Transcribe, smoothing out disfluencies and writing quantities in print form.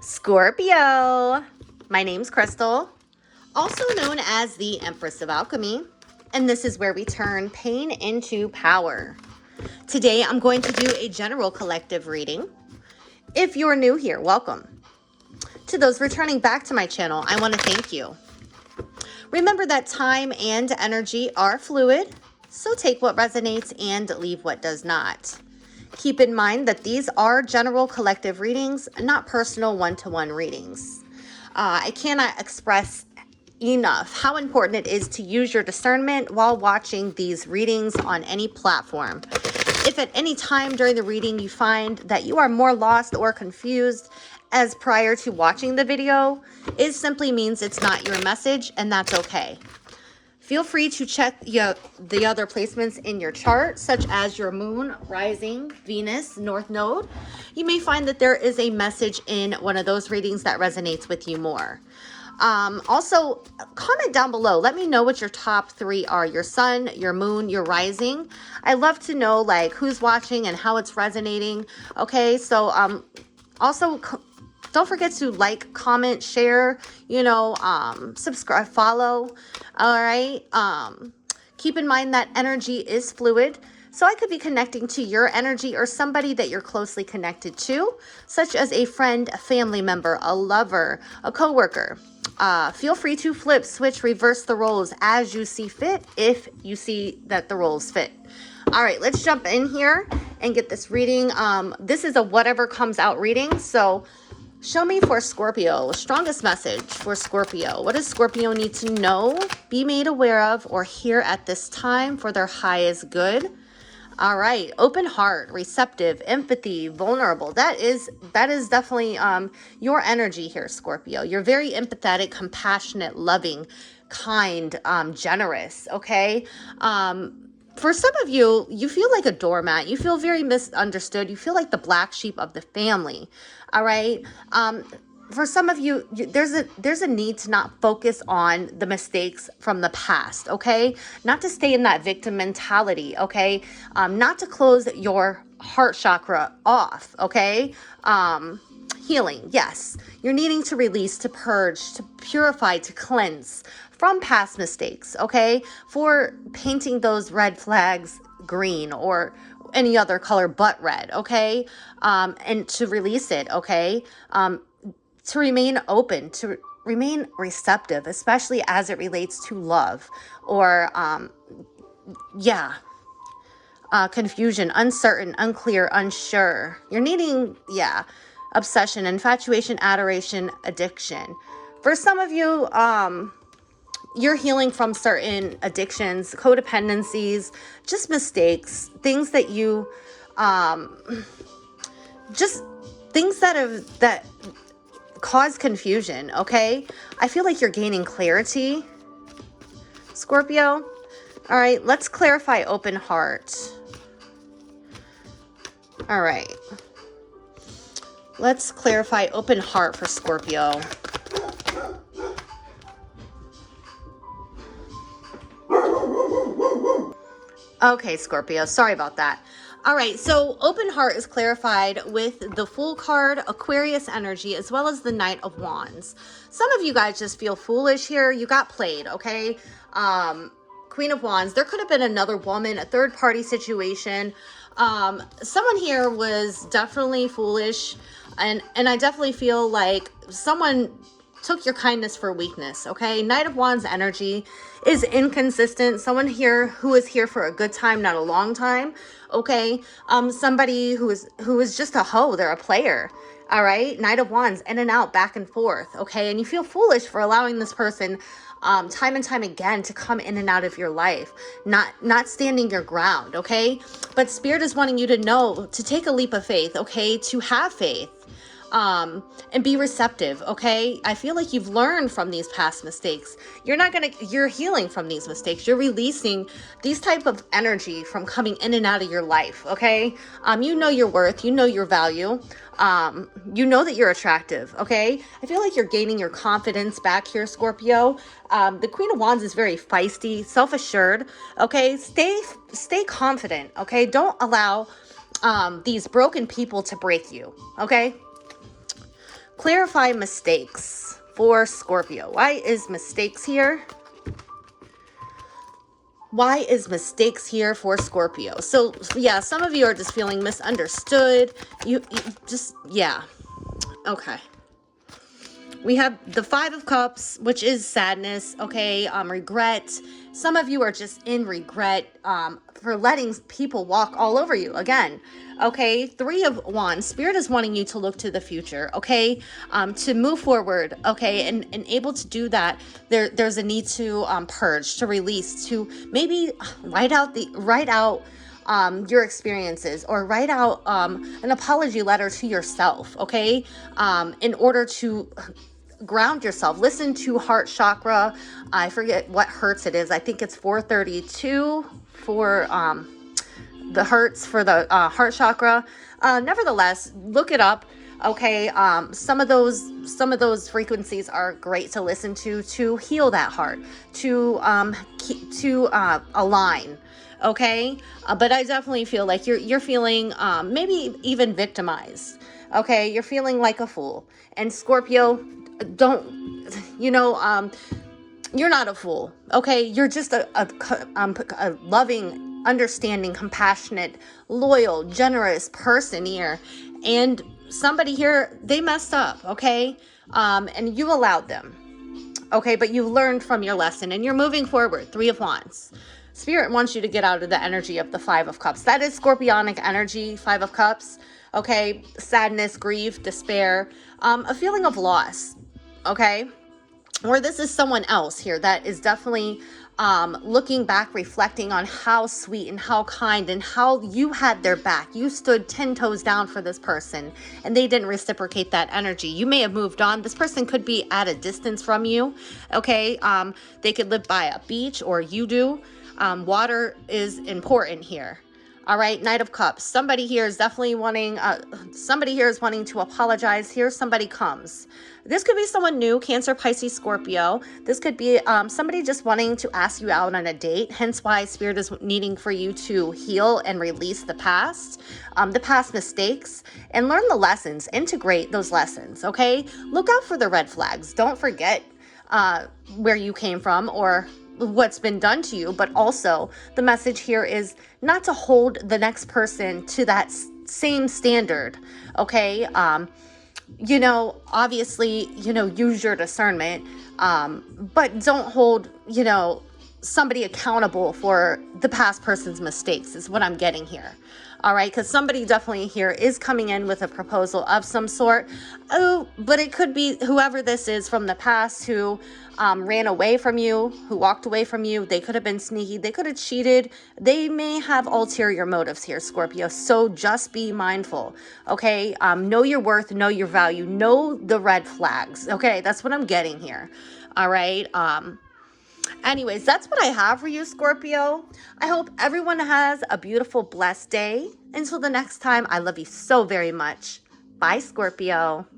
Scorpio, my name's Crystal, also known as the Empress of Alchemy, and this is where we turn pain into power. Today, I'm going to do a general collective reading. If you're new here, welcome. To those returning back to my channel, I want to thank you. Remember that time and energy are fluid, so take what resonates and leave what does not. Keep in mind that these are general collective readings, not personal one-to-one readings. I cannot express enough how important it is to use your discernment while watching these readings on any platform. If at any time during the reading you find that you are more lost or confused as prior to watching the video, it simply means it's not your message, and that's okay. Feel free to check the other placements in your chart, such as your moon, rising, Venus, north node. You may find that there is a message in one of those readings that resonates with you more. Also, comment down below. Let me know what your top three are. Your sun, your moon, your rising. I love to know like who's watching and how it's resonating. Okay, so also don't forget to like, comment, share, subscribe, follow. All right. Keep in mind that energy is fluid. So I could be connecting to your energy or somebody that you're closely connected to, such as a friend, a family member, a lover, a coworker. Feel free to flip, switch, reverse the roles as you see fit, if you see that the roles fit. All right, let's jump in here and get this reading. This is a whatever comes out reading. So show me for Scorpio, strongest message for Scorpio. What does Scorpio need to know, be made aware of, or hear at this time for their highest good? All right, open heart, receptive, empathy, vulnerable. That is definitely your energy here, Scorpio. You're very empathetic, compassionate, loving, kind, generous, okay? For some of you, you feel like a doormat. You feel very misunderstood. You feel like the black sheep of the family, all right? For some of you, there's a need to not focus on the mistakes from the past, okay? Not to stay in that victim mentality, okay? Not to close your heart chakra off, okay? Healing, yes. You're needing to release, to purge, to purify, to cleanse from past mistakes, okay? For painting those red flags green or any other color but red, okay? And to release it, okay? To remain open, to remain receptive, especially as it relates to love or, confusion, uncertain, unclear, unsure. You're needing, obsession, infatuation, adoration, addiction. For some of you, you're healing from certain addictions, codependencies, just mistakes, things that you, just things that cause confusion, okay? I feel like you're gaining clarity, Scorpio. All right, let's clarify open heart. All right. Let's clarify open heart for Scorpio. Okay, Scorpio, sorry about that. All right, so open heart is clarified with the Fool card, Aquarius energy, as well as the Knight of Wands. Some of you guys just feel foolish here. You got played, okay? Queen of Wands. There could have been another woman, a third-party situation. Someone here was definitely foolish, and I definitely feel like someone took your kindness for weakness, okay? Knight of Wands energy is inconsistent. Someone here who is here for a good time, not a long time, okay? Somebody who is just a hoe, they're a player, all right? Knight of Wands, in and out, back and forth, okay? And you feel foolish for allowing this person time and time again to come in and out of your life, not standing your ground, okay? But Spirit is wanting you to know, to take a leap of faith, okay? To have faith. And be receptive, okay? I feel like you've learned from these past mistakes. You're healing from these mistakes. You're releasing these type of energy from coming in and out of your life, okay? You know your worth, you know your value, you know that you're attractive, okay? I feel like you're gaining your confidence back here, Scorpio. The Queen of Wands is very feisty, self-assured, okay? Stay confident, okay? Don't allow these broken people to break you, okay? Clarify mistakes for Scorpio. Why is mistakes here? Why is mistakes here for Scorpio? So yeah, some of you are just feeling misunderstood. You just, yeah. Okay. We have the Five of Cups, which is sadness, okay, regret. Some of you are just in regret for letting people walk all over you again, okay? Three of Wands, Spirit is wanting you to look to the future, okay, to move forward, okay, and able to do that, there's a need to purge, to release, to maybe write out your experiences, or write out an apology letter to yourself, okay, in order to ground yourself. Listen to heart chakra. I forget what hertz it is. I think it's 432 for the hertz for the heart chakra. Nevertheless, look it up. Okay, some of those frequencies are great to listen to heal that heart, to align. Okay, but I definitely feel like you're feeling maybe even victimized. Okay, you're feeling like a fool. And Scorpio, you're not a fool. Okay, you're just a loving, understanding, compassionate, loyal, generous person here. And somebody here, they messed up, okay? And you allowed them. Okay, but you learned from your lesson and you're moving forward. Three of Wands. Spirit wants you to get out of the energy of the Five of Cups. That is scorpionic energy, Five of Cups. Okay, sadness, grief, despair, a feeling of loss. Okay, or this is someone else here that is definitely looking back, reflecting on how sweet and how kind and how you had their back. You stood 10 toes down for this person and they didn't reciprocate that energy. You may have moved on. This person could be at a distance from you. Okay, they could live by a beach, or you do. Water is important here. All right, Knight of Cups. Somebody here is definitely wanting, to apologize. Here somebody comes. This could be someone new, Cancer, Pisces, Scorpio. This could be somebody just wanting to ask you out on a date, hence why Spirit is needing for you to heal and release the past mistakes, and learn the lessons, integrate those lessons, okay? Look out for the red flags. Don't forget where you came from or what's been done to you, but also the message here is not to hold the next person to that same standard, okay? Obviously, use your discernment, but don't hold, somebody accountable for the past person's mistakes is what I'm getting here. All right, because somebody definitely here is coming in with a proposal of some sort. Oh, but it could be whoever this is from the past who ran away from you, who walked away from you. They could have been sneaky. They could have cheated. They may have ulterior motives here, Scorpio. So just be mindful, okay? Know your worth, know your value, know the red flags, okay? That's what I'm getting here, all right? Anyways, that's what I have for you, Scorpio. I hope everyone has a beautiful, blessed day. Until the next time, I love you so very much. Bye, Scorpio.